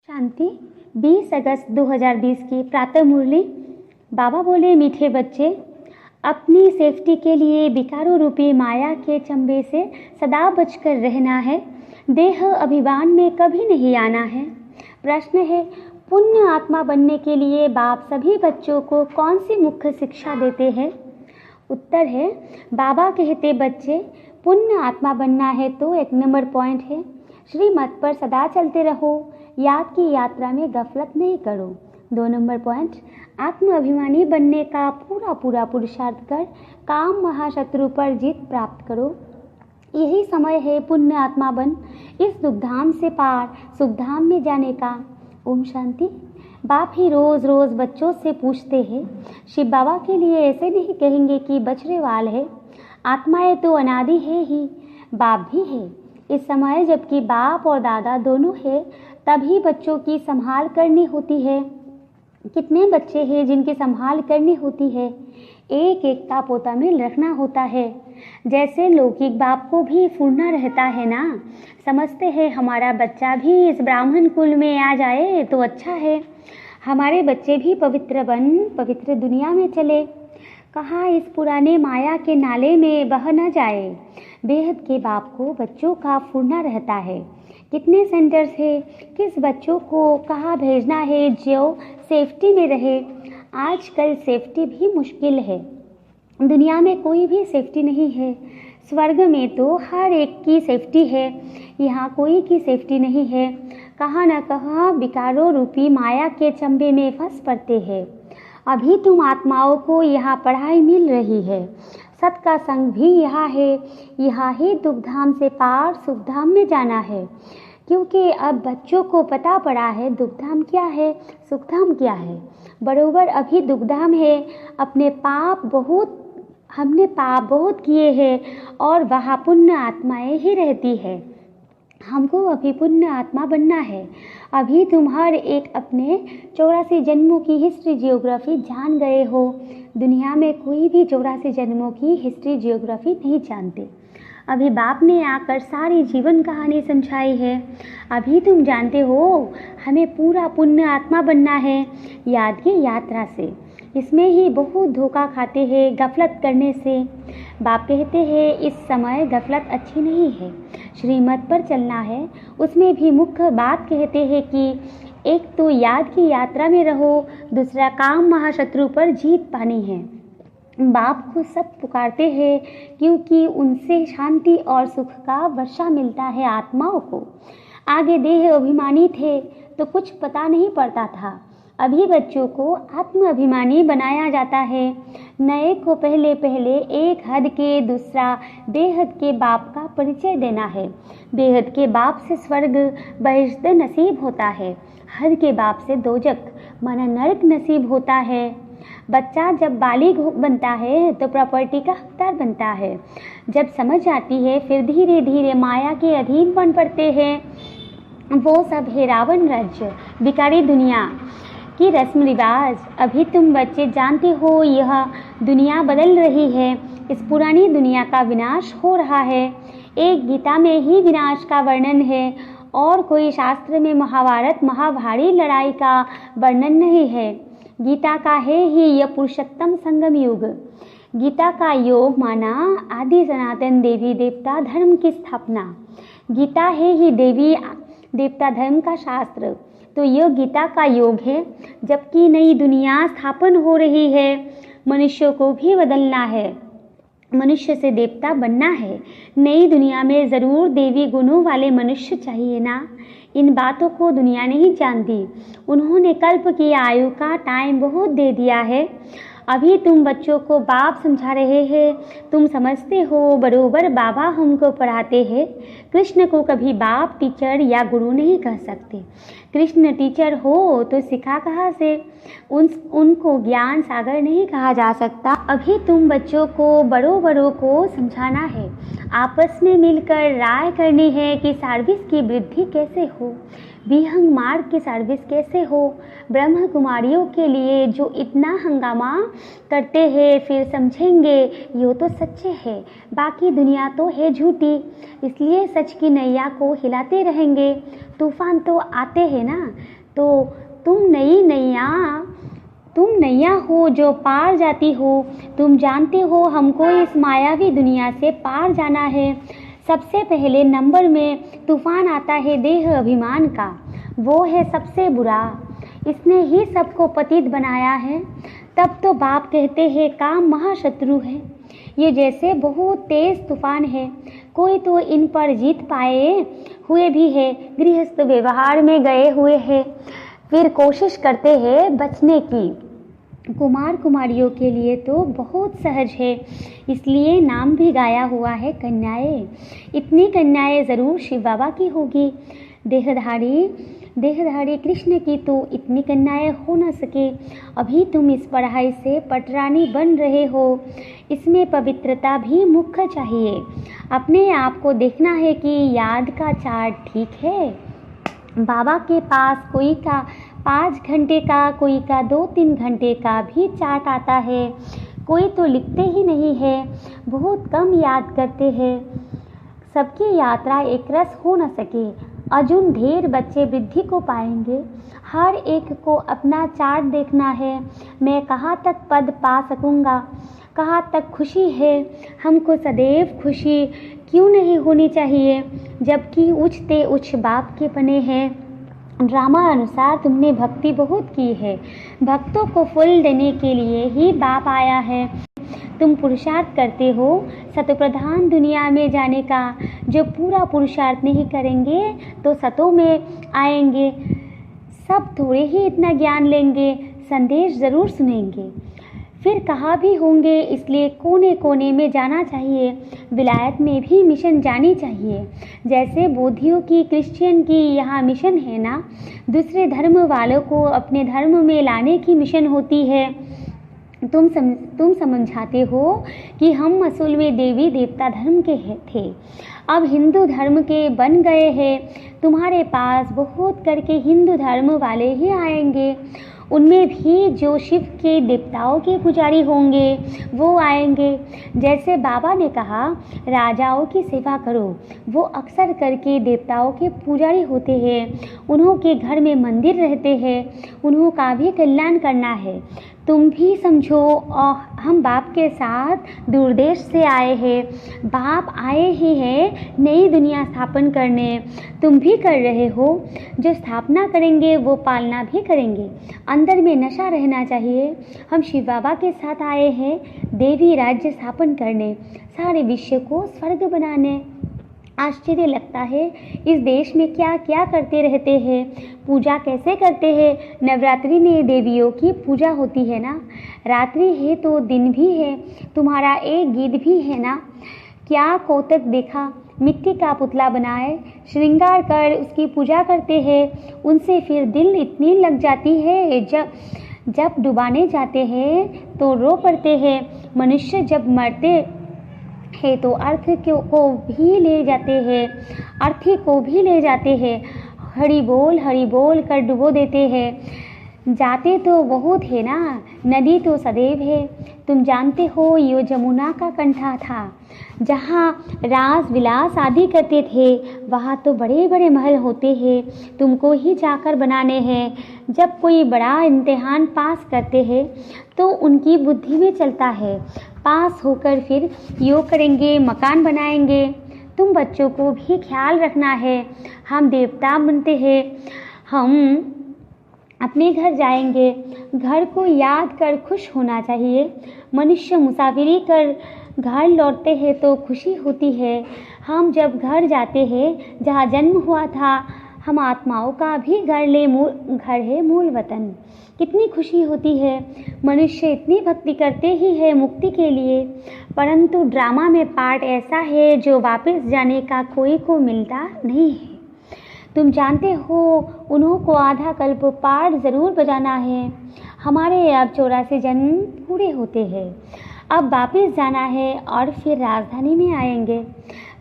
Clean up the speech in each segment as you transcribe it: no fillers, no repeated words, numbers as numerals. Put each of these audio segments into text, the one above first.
शांति 20 अगस्त 2020 की प्रातः मुरली। बाबा बोले, मीठे बच्चे, अपनी सेफ्टी के लिए विकारों रूपी माया के चंबे से सदा बचकर रहना है। देह अभिमान में कभी नहीं आना है। प्रश्न है, पुण्य आत्मा बनने के लिए बाप सभी बच्चों को कौन सी मुख्य शिक्षा देते हैं? उत्तर है, बाबा कहते बच्चे, पुण्य आत्मा बनना है तो 1 नंबर पॉइंट है, श्रीमत पर सदा चलते रहो, याद की यात्रा में गफलत नहीं करो। 2 नंबर पॉइंट, आत्म अभिमानी बनने का पूरा पुरुषार्थ कर काम महाशत्रु पर जीत प्राप्त करो। यही समय है पुण्य आत्मा बन इस दुखधाम से पार सुखधाम में जाने का। ओम शांति। बाप ही रोज रोज बच्चों से पूछते हैं, शिव बाबा के लिए ऐसे नहीं कहेंगे कि बछड़ेवाल है, आत्माएं तो अनादि है ही, बाप भी है। इस समय जबकि बाप और दादा दोनों है, तभी बच्चों की संभाल करनी होती है। कितने बच्चे हैं जिनकी संभाल करनी होती है, एक एक का पोता में रखना होता है। जैसे लौकिक बाप को भी फूलना रहता है ना, समझते हैं हमारा बच्चा भी इस ब्राह्मण कुल में आ जाए तो अच्छा है, हमारे बच्चे भी पवित्र बन पवित्र दुनिया में चले। कहाँ इस पुराने माया के नाले में बह न जाए। बेहद के बाप को बच्चों का फूलना रहता है। कितने सेंटर्स है, किस बच्चों को कहाँ भेजना है जो सेफ्टी में रहे। आजकल सेफ्टी भी मुश्किल है, दुनिया में कोई भी सेफ्टी नहीं है। स्वर्ग में तो हर एक की सेफ्टी है, यहाँ कोई की सेफ्टी नहीं है। कहाँ न कहाँ विकारों रूपी माया के चंबे में फंस पड़ते हैं। अभी तुम आत्माओं को यहाँ पढ़ाई मिल रही है, सत का संग भी यहाँ है, यहाँ ही दुखधाम से पार सुखधाम में जाना है। क्योंकि अब बच्चों को पता पड़ा है दुखधाम क्या है, सुखधाम क्या है। बरोबर अभी दुखधाम है, हमने पाप बहुत किए हैं और वहाँ पुण्य आत्माएं ही रहती है। हमको अभी पुण्य आत्मा बनना है। अभी तुम हर एक अपने 84 जन्मों की हिस्ट्री जियोग्राफी जान गए हो। दुनिया में कोई भी 84 जन्मों की हिस्ट्री जियोग्राफी नहीं जानते। अभी बाप ने आकर सारी जीवन कहानी समझाई है। अभी तुम जानते हो हमें पूरा पुण्य आत्मा बनना है, याद की यात्रा से। इसमें ही बहुत धोखा खाते हैं गफलत करने से। बाप कहते हैं इस समय गफलत अच्छी नहीं है, श्रीमत पर चलना है। उसमें भी मुख्य बात कहते हैं कि एक तो याद की यात्रा में रहो, दूसरा काम महाशत्रु पर जीत पानी है। बाप को सब पुकारते हैं क्योंकि उनसे शांति और सुख का वर्षा मिलता है आत्माओं को। आगे देह अभिमानी थे तो कुछ पता नहीं पड़ता था, अभी बच्चों को आत्म अभिमानी बनाया जाता है। नए को पहले पहले एक हद के, दूसरा बेहद के बाप का परिचय देना है। बेहद के बाप से स्वर्ग बहिश्त नसीब होता है, हद के बाप से दोजक माना नरक नसीब होता है। बच्चा जब बालिग बनता है तो प्रॉपर्टी का हकदार बनता है। जब समझ आती है फिर धीरे धीरे माया के अधीन बन पड़ते हैं। वो सब है रावण राज्य, बिकारी दुनिया की रस्म रिवाज। अभी तुम बच्चे जानते हो यह दुनिया बदल रही है, इस पुरानी दुनिया का विनाश हो रहा है। एक गीता में ही विनाश का वर्णन है और कोई शास्त्र में महाभारत महाभारी लड़ाई का वर्णन नहीं है। गीता का है ही यह पुरुषोत्तम संगम युग। गीता का योग माना आदि सनातन देवी देवता धर्म की स्थापना। गीता है ही देवी देवता धर्म का शास्त्र, तो यह गीता का योग है। जबकि नई दुनिया स्थापन हो रही है, मनुष्यों को भी बदलना है, मनुष्य से देवता बनना है। नई दुनिया में ज़रूर देवी गुणों वाले मनुष्य चाहिए ना। इन बातों को दुनिया नहीं जानती। उन्होंने कल्प की आयु का टाइम बहुत दे दिया है। अभी तुम बच्चों को बाप समझा रहे हैं, तुम समझते हो बरोबर बाबा हमको पढ़ाते हैं। कृष्ण को कभी बाप टीचर या गुरु नहीं कह सकते। कृष्ण टीचर हो तो सिखा कहाँ से, उनको ज्ञान सागर नहीं कहा जा सकता। अभी तुम बच्चों को बड़ों को समझाना है, आपस में मिलकर राय करनी है कि सर्विस की वृद्धि कैसे हो, विहंग मार्ग की सर्विस कैसे हो। ब्रह्म कुमारियों के लिए जो इतना हंगामा करते हैं, फिर समझेंगे ये तो सच्चे है, बाकी दुनिया तो है झूठी, इसलिए सच की नैया को हिलाते रहेंगे। तूफान तो आते हैं ना, तो तुम नैया हो जो पार जाती हो। तुम जानते हो हमको इस मायावी दुनिया से पार जाना है। सबसे पहले नंबर में तूफान आता है देह अभिमान का, वो है सबसे बुरा, इसने ही सबको पतित बनाया है। तब तो बाप कहते हैं काम महाशत्रु है। ये जैसे बहुत तेज तूफान है, कोई तो इन पर जीत पाए हुए भी है, गृहस्थ व्यवहार में गए हुए हैं, फिर कोशिश करते हैं बचने की। कुमार कुमारियों के लिए तो बहुत सहज है, इसलिए नाम भी गाया हुआ है कन्याएं। इतनी कन्याएं ज़रूर शिव बाबा की होगी। देहधारी कृष्ण की तो इतनी कन्याएं हो न सके। अभी तुम इस पढ़ाई से पटरानी बन रहे हो, इसमें पवित्रता भी मुख्य चाहिए। अपने आप को देखना है कि याद का चार्ट ठीक है। बाबा के पास कोई का 5 घंटे का, कोई का 2-3 घंटे का भी चार्ट आता है। कोई तो लिखते ही नहीं है, बहुत कम याद करते हैं। सबकी यात्रा एक रस हो न सके। अजुन ढेर बच्चे वृद्धि को पाएंगे। हर एक को अपना चार्ट देखना है। मैं कहाँ तक पद पा सकूँगा, कहाँ तक खुशी है। हमको सदैव खुशी क्यों नहीं होनी चाहिए, जबकि उच्चते उच्च बाप के बने हैं। ड्रामा अनुसार तुमने भक्ति बहुत की है, भक्तों को फल देने के लिए ही बाप आया है। तुम पुरुषार्थ करते हो सतोप्रधान दुनिया में जाने का। जो पूरा पुरुषार्थ नहीं करेंगे तो सतों में आएंगे। सब थोड़े ही इतना ज्ञान लेंगे, संदेश ज़रूर सुनेंगे, फिर कहाँ भी होंगे। इसलिए कोने कोने में जाना चाहिए। विलायत में भी मिशन जानी चाहिए, जैसे बौद्धियों की, क्रिश्चियन की यहाँ मिशन है ना। दूसरे धर्म वालों को अपने धर्म में लाने की मिशन होती है। तुम समझाते हो कि हम असल में देवी देवता धर्म के थे, अब हिंदू धर्म के बन गए हैं। तुम्हारे पास बहुत करके हिंदू धर्म वाले ही आएंगे। उनमें भी जो शिव के देवताओं के पुजारी होंगे वो आएंगे। जैसे बाबा ने कहा राजाओं की सेवा करो, वो अक्सर करके देवताओं के पुजारी होते हैं। उन्हों के घर में मंदिर रहते हैं, उन्हों का भी कल्याण करना है। तुम भी समझो, और हम बाप के साथ दूरदेश से आए हैं। बाप आए ही हैं नई दुनिया स्थापन करने, तुम भी कर रहे हो। जो स्थापना करेंगे वो पालना भी करेंगे। अंदर में नशा रहना चाहिए। हम शिव बाबा के साथ आए हैं देवी राज्य स्थापन करने, सारे विश्व को स्वर्ग बनाने। आश्चर्य लगता है इस देश में क्या क्या करते रहते हैं, पूजा कैसे करते हैं। नवरात्रि में देवियों की पूजा होती है ना, रात्रि है तो दिन भी है। तुम्हारा एक गीत भी है ना, क्या कौतक देखा। मिट्टी का पुतला बनाए, श्रृंगार कर उसकी पूजा करते हैं। उनसे फिर दिल इतनी लग जाती है, जब डुबाने जाते हैं तो रो पड़ते हैं। मनुष्य जब मरते है तो अर्थ को भी ले जाते हैं, अर्थी को भी ले जाते हैं। हरि बोल कर डुबो देते हैं। जाते तो बहुत है ना, नदी तो सदैव है। तुम जानते हो ये जमुना का कंठा था, जहाँ रास विलास आदि करते थे। वहाँ तो बड़े बड़े महल होते हैं, तुमको ही जाकर बनाने हैं। जब कोई बड़ा इम्तिहान पास करते हैं तो उनकी बुद्धि में चलता है, पास होकर फिर योग करेंगे, मकान बनाएंगे। तुम बच्चों को भी ख्याल रखना है। हम देवता बनते हैं, हम अपने घर जाएंगे। घर को याद कर खुश होना चाहिए। मनुष्य मुसाफिरी कर घर लौटते हैं तो खुशी होती है। हम जब घर जाते हैं जहाँ जन्म हुआ था, हम आत्माओं का भी घर है मूल वतन। कितनी खुशी होती है। मनुष्य इतनी भक्ति करते ही है मुक्ति के लिए, परंतु ड्रामा में पार्ट ऐसा है जो वापस जाने का कोई को मिलता नहीं है। तुम जानते हो उन्हों को आधा कल्प पार्ट ज़रूर बजाना है। हमारे अब 84 जन्म पूरे होते हैं। अब वापस जाना है और फिर राजधानी में आएंगे।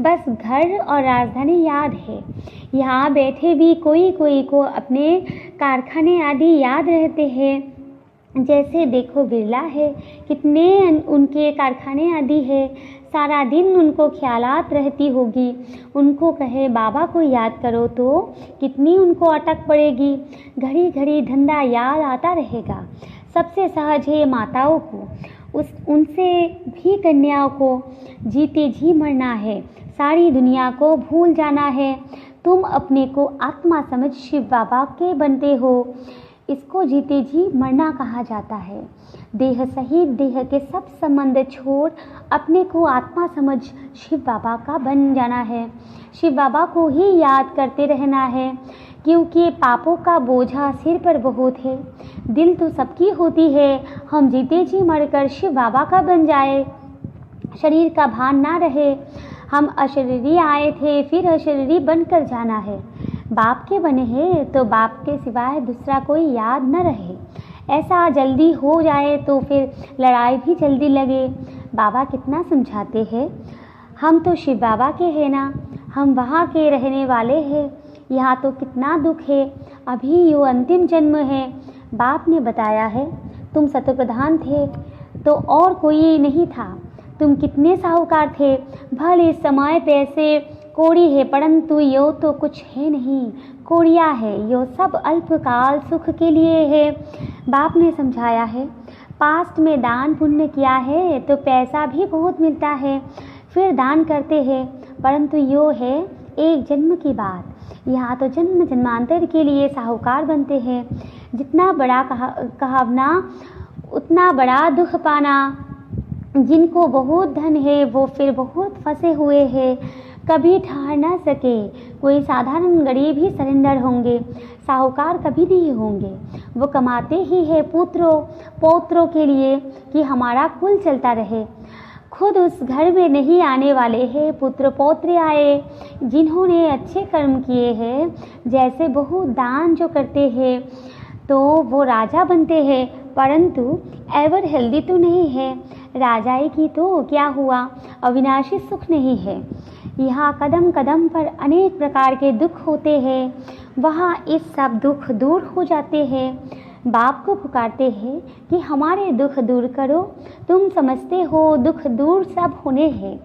बस घर और राजधानी याद है। यहाँ बैठे भी कोई कोई को अपने कारखाने आदि याद रहते हैं। जैसे देखो बिरला है, कितने उनके कारखाने आदि है। सारा दिन उनको ख्यालात रहती होगी। उनको कहे बाबा को याद करो तो कितनी उनको अटक पड़ेगी। घड़ी घड़ी धंधा याद आता रहेगा। सबसे सहज है माताओं को, उनसे भी कन्याओं को जीते जी मरना है। सारी दुनिया को भूल जाना है। तुम अपने को आत्मा समझ शिव बाबा के बनते हो। इसको जीते जी मरना कहा जाता है। देह सहित देह के सब संबंध छोड़ अपने को आत्मा समझ शिव बाबा का बन जाना है। शिव बाबा को ही याद करते रहना है, क्योंकि पापों का बोझा सिर पर बहुत है। दिल तो सबकी होती है। हम जीते जी मरकर शिव बाबा का बन जाए, शरीर का भान ना रहे। हम अशरीरी आए थे, फिर अशरीरी बनकर जाना है। बाप के बने हैं तो बाप के सिवाय दूसरा कोई याद न रहे। ऐसा जल्दी हो जाए तो फिर लड़ाई भी जल्दी लगे। बाबा कितना समझाते हैं। हम तो शिव बाबा के हैं ना, हम वहाँ के रहने वाले हैं। यहाँ तो कितना दुख है। अभी यो अंतिम जन्म है। बाप ने बताया है, तुम सतप्रधान थे तो और कोई नहीं था। तुम कितने साहूकार थे। भले इस समय पैसे कोड़ी है, परंतु यो तो कुछ है नहीं, कोड़िया है। यो सब अल्पकाल सुख के लिए है। बाप ने समझाया है, पास्ट में दान पुण्य किया है तो पैसा भी बहुत मिलता है, फिर दान करते हैं। परंतु यो है एक जन्म की बात। यहाँ तो जन्म जन्मांतर के लिए साहूकार बनते हैं। जितना बड़ा कहावना उतना बड़ा दुख पाना। जिनको बहुत धन है वो फिर बहुत फंसे हुए हैं, कभी ठहर न सके। कोई साधारण गरीब ही सरेंडर होंगे, साहूकार कभी नहीं होंगे। वो कमाते ही है पुत्रों पौत्रों के लिए कि हमारा कुल चलता रहे। खुद उस घर में नहीं आने वाले हैं, पुत्र पौत्र आए जिन्होंने अच्छे कर्म किए हैं। जैसे बहुत दान जो करते हैं तो वो राजा बनते हैं, परंतु एवर हेल्दी तो नहीं है। राजाई की तो क्या हुआ, अविनाशी सुख नहीं है। यहाँ कदम कदम पर अनेक प्रकार के दुख होते हैं, वहाँ इस सब दुख दूर हो जाते हैं। बाप को पुकारते हैं कि हमारे दुख दूर करो। तुम समझते हो दुख दूर सब होने हैं।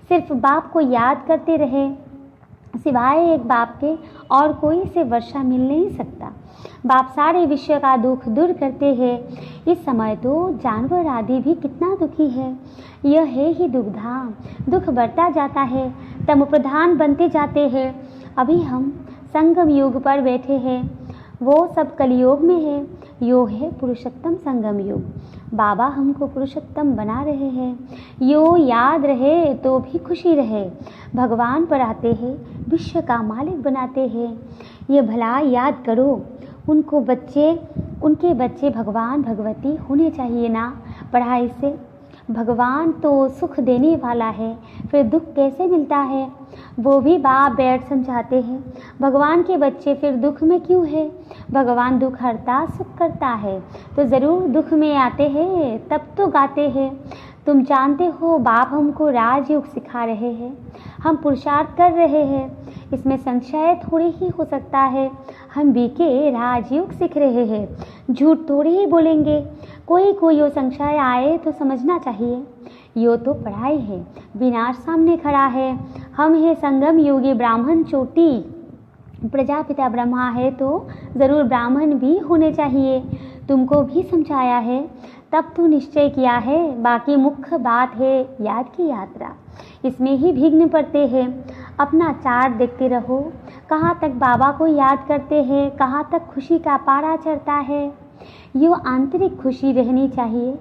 सिर्फ बाप को याद करते रहे, सिवाय एक बाप के और कोई से वर्षा मिल नहीं सकता। बाप सारे विश्व का दुख दूर करते हैं। इस समय तो जानवर आदि भी कितना दुखी है। यह है ही दुखधाम। दुख बढ़ता जाता है, तम प्रधान बनते जाते हैं। अभी हम संगम युग पर बैठे हैं, वो सब कलयुग में है। यो है पुरुषोत्तम संगम युग। बाबा हमको पुरुषोत्तम बना रहे हैं। यो याद रहे तो भी खुशी रहे। भगवान पर आते हैं, विश्व का मालिक बनाते हैं। ये भला याद करो, उनके बच्चे भगवान भगवती होने चाहिए ना। पढ़ाई से भगवान तो सुख देने वाला है, फिर दुख कैसे मिलता है। वो भी बाप बैठ समझाते हैं, भगवान के बच्चे फिर दुख में क्यों है। भगवान दुख हरता सुख करता है, तो ज़रूर दुख में आते हैं, तब तो गाते हैं। तुम जानते हो बाप हमको राजयोग सिखा रहे हैं, हम पुरुषार्थ कर रहे हैं। इसमें संशय थोड़ी ही हो सकता है। हम बीके राजयोग सीख रहे हैं, झूठ थोड़ी ही बोलेंगे। कोई यो संशय आए तो समझना चाहिए, यो तो पढ़ाई है, विनाश सामने खड़ा है। हम हैं संगम योगी ब्राह्मण चोटी। प्रजापिता ब्रह्मा है तो ज़रूर ब्राह्मण भी होने चाहिए। तुमको भी समझाया है, तब तो निश्चय किया है। बाकी मुख्य बात है याद की यात्रा, इसमें ही विघ्न पड़ते हैं। अपना चार्ट देखते रहो, कहाँ तक बाबा को याद करते हैं, कहाँ तक खुशी का पारा चढ़ता है। यो आंतरिक खुशी रहनी चाहिए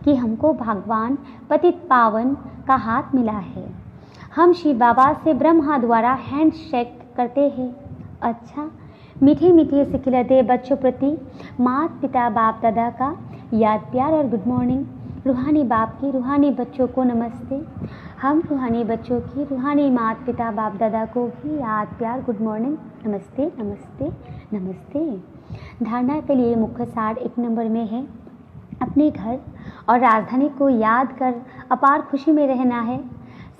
कि हमको भगवान पतित पावन का हाथ मिला है। हम शिव बाबा से ब्रह्मा द्वारा हैंड शेक करते हैं। अच्छा, मीठे मीठे से खिलते बच्चों प्रति माता पिता बाप दादा का याद प्यार और गुड मॉर्निंग। रूहानी बाप की रूहानी बच्चों को नमस्ते। हम रूहानी बच्चों की रूहानी माता पिता बाप दादा को भी याद प्यार गुड मॉर्निंग, नमस्ते नमस्ते नमस्ते। धारणा के लिए मुख्य सार 1 नंबर में है, अपने घर और राजधानी को याद कर अपार खुशी में रहना है।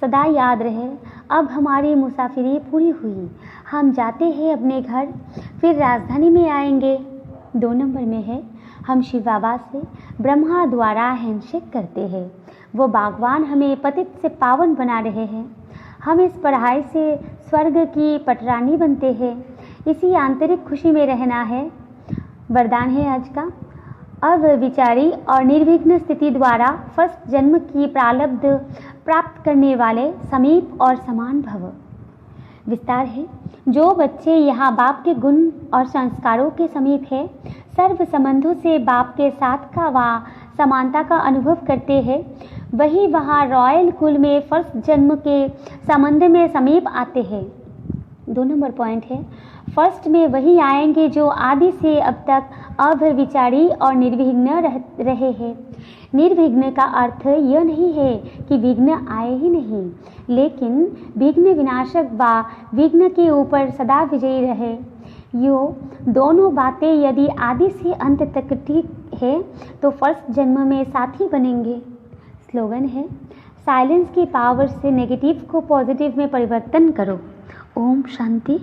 सदा याद रहे, अब हमारी मुसाफिरी पूरी हुई, हम जाते हैं अपने घर, फिर राजधानी में आएंगे। 2 नंबर में है, हम शिव बाबा से ब्रह्मा द्वारा हैंडशेक करते हैं। वो भगवान हमें पतित से पावन बना रहे हैं। हम इस पढ़ाई से स्वर्ग की पटरानी बनते हैं। इसी आंतरिक खुशी में रहना है। वरदान है आज का, अविचारी और निर्विघ्न स्थिति द्वारा फर्स्ट जन्म की प्रारब्ध प्राप्त करने वाले समीप और समान भव। विस्तार है, जो बच्चे यहाँ बाप के गुण और संस्कारों के समीप है, सर्व संबंधों से बाप के साथ का व समानता का अनुभव करते हैं, वही वहाँ रॉयल कुल में फर्स्ट जन्म के संबंध में समीप आते हैं। 2 नंबर पॉइंट है, फर्स्ट में वही आएंगे जो आदि से अब तक अविचारी और निर्विघ्न रहे हैं। निर्विघ्न का अर्थ यह नहीं है कि विघ्न आए ही नहीं, लेकिन विघ्न विनाशक व विघ्न के ऊपर सदा विजयी रहे। यो दोनों बातें यदि आदि से अंत तक ठीक है तो फर्स्ट जन्म में साथी बनेंगे। स्लोगन है, साइलेंस की पावर से नेगेटिव को पॉजिटिव में परिवर्तन करो। ओम शांति।